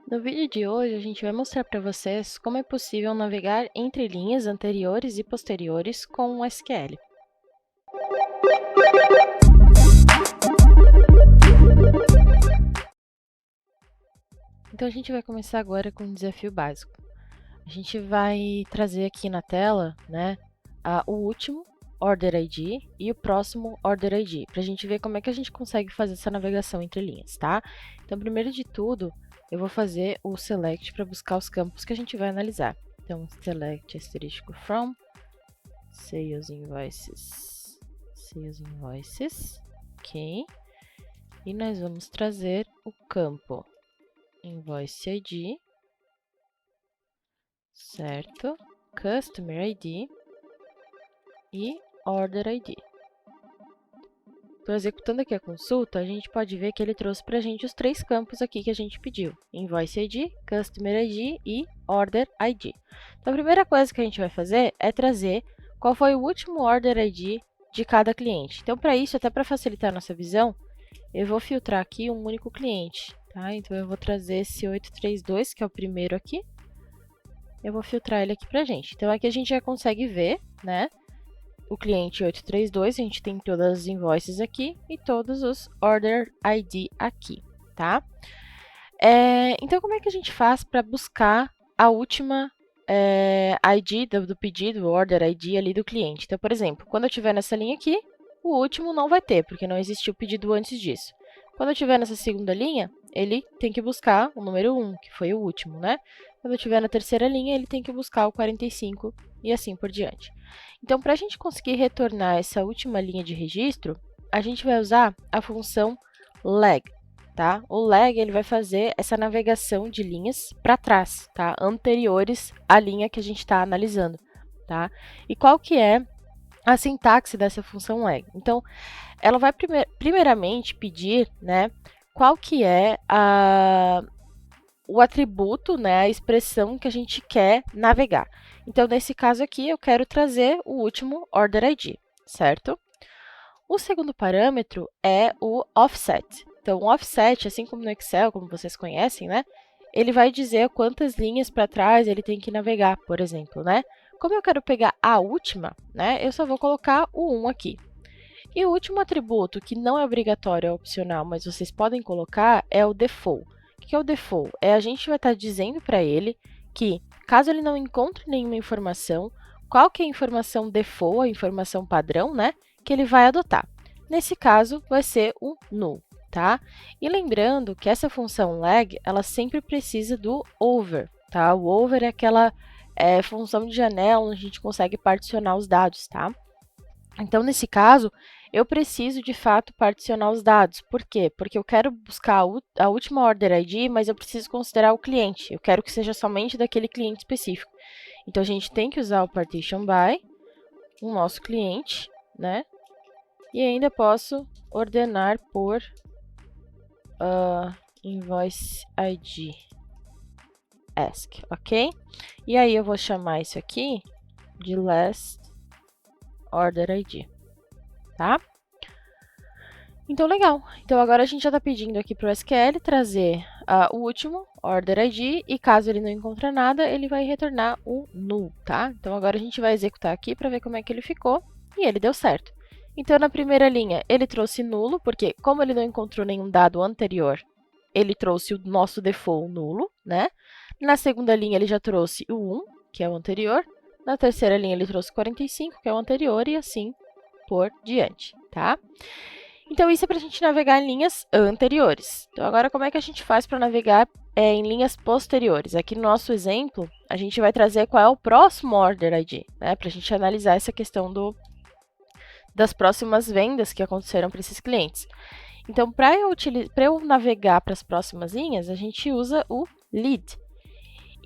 No vídeo de hoje, a gente vai mostrar para vocês como é possível navegar entre linhas anteriores e posteriores com o SQL. Então, a gente vai começar agora com um desafio básico. A gente vai trazer aqui na tela, o último Order ID e o próximo Order ID, para a gente ver como é que a gente consegue fazer essa navegação entre linhas, tá? Então, primeiro de tudo, eu vou fazer o select para buscar os campos que a gente vai analisar. Então, select asterisco from sales invoices, ok? E nós vamos trazer o campo invoice ID, certo? Customer ID e Order ID. Então, executando aqui a consulta, a gente pode ver que ele trouxe para a gente os três campos aqui que a gente pediu: Invoice ID, Customer ID e Order ID. Então, a primeira coisa que a gente vai fazer é trazer qual foi o último Order ID de cada cliente. Então, para isso, até para facilitar a nossa visão, eu vou filtrar aqui um único cliente, tá? Então, eu vou trazer esse 832, que é o primeiro aqui. Eu vou filtrar ele aqui para a gente. Então, aqui a gente já consegue ver, o cliente 832, a gente tem todas as invoices aqui e todos os Order ID aqui, tá? Então, como é que a gente faz para buscar a última ID do pedido, Order ID ali do cliente? Então, por exemplo, quando eu estiver nessa linha aqui, o último não vai ter, porque não existiu pedido antes disso. Quando eu estiver nessa segunda linha, ele tem que buscar o número 1, que foi o último, né? Quando eu estiver na terceira linha, ele tem que buscar o 45 e assim por diante. Então, para a gente conseguir retornar essa última linha de registro, a gente vai usar a função lag, tá? O lag ele vai fazer essa navegação de linhas para trás, tá? Anteriores à linha que a gente está analisando, tá? E qual que é a sintaxe dessa função lag? Então, ela vai primeiramente pedir, qual que é o atributo, a expressão que a gente quer navegar. Então, nesse caso aqui, eu quero trazer o último Order ID, certo? O segundo parâmetro é o offset. Então, o offset, assim como no Excel, como vocês conhecem, ele vai dizer quantas linhas para trás ele tem que navegar, por exemplo, Como eu quero pegar a última, eu só vou colocar o 1 aqui. E o último atributo, que não é obrigatório, é opcional, mas vocês podem colocar, é o default. O que é o default? A gente vai estar dizendo para ele que, caso ele não encontre nenhuma informação, qual que é a informação default, a informação padrão, que ele vai adotar. Nesse caso, vai ser o null, tá? E lembrando que essa função lag, ela sempre precisa do over, tá? O over é aquela função de janela onde a gente consegue particionar os dados, tá? Então, nesse caso, eu preciso, de fato, particionar os dados. Por quê? Porque eu quero buscar a última Order ID, mas eu preciso considerar o cliente. Eu quero que seja somente daquele cliente específico. Então, a gente tem que usar o partition by, o nosso cliente, E ainda posso ordenar por invoice ID ask, ok? E aí, eu vou chamar isso aqui de last Order ID, tá? Então, legal. Então, agora a gente já está pedindo aqui para o SQL trazer o último, Order ID, e caso ele não encontre nada, ele vai retornar o null, tá? Então, agora a gente vai executar aqui para ver como é que ele ficou, e ele deu certo. Então, na primeira linha, ele trouxe nulo, porque como ele não encontrou nenhum dado anterior, ele trouxe o nosso default nulo, Na segunda linha, ele já trouxe o 1, que é o anterior. Na terceira linha, ele trouxe 45, que é o anterior, e assim por diante, tá? Então, isso é para a gente navegar em linhas anteriores. Então, agora, como é que a gente faz para navegar em linhas posteriores? Aqui no nosso exemplo, a gente vai trazer qual é o próximo Order ID, para a gente analisar essa questão das próximas vendas que aconteceram para esses clientes. Então, para eu navegar para as próximas linhas, a gente usa o lead.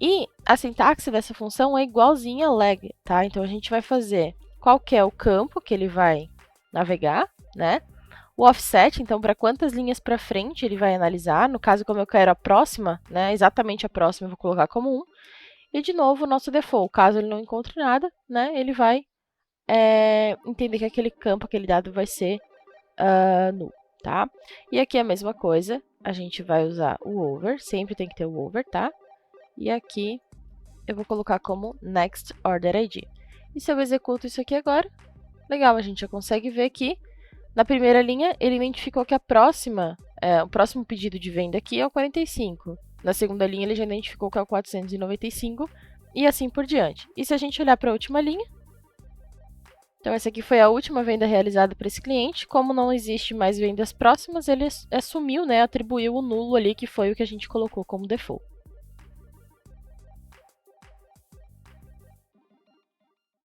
E a sintaxe dessa função é igualzinha a lag, tá? Então, a gente vai fazer qual que é o campo que ele vai navegar, O offset, então, para quantas linhas para frente ele vai analisar. No caso, como eu quero a próxima, exatamente a próxima, eu vou colocar como 1. E, de novo, o nosso default. Caso ele não encontre nada, ele vai entender que aquele campo, aquele dado vai ser null, tá? E aqui é a mesma coisa. a gente vai usar o over, sempre tem que ter o over, tá? E aqui eu vou colocar como Next Order ID. E se eu executo isso aqui agora, legal, a gente já consegue ver que na primeira linha ele identificou que o próximo pedido de venda aqui é o 45. Na segunda linha ele já identificou que é o 495 e assim por diante. E se a gente olhar para a última linha, então essa aqui foi a última venda realizada para esse cliente. Como não existe mais vendas próximas, ele assumiu, né, atribuiu o nulo ali, que foi o que a gente colocou como default.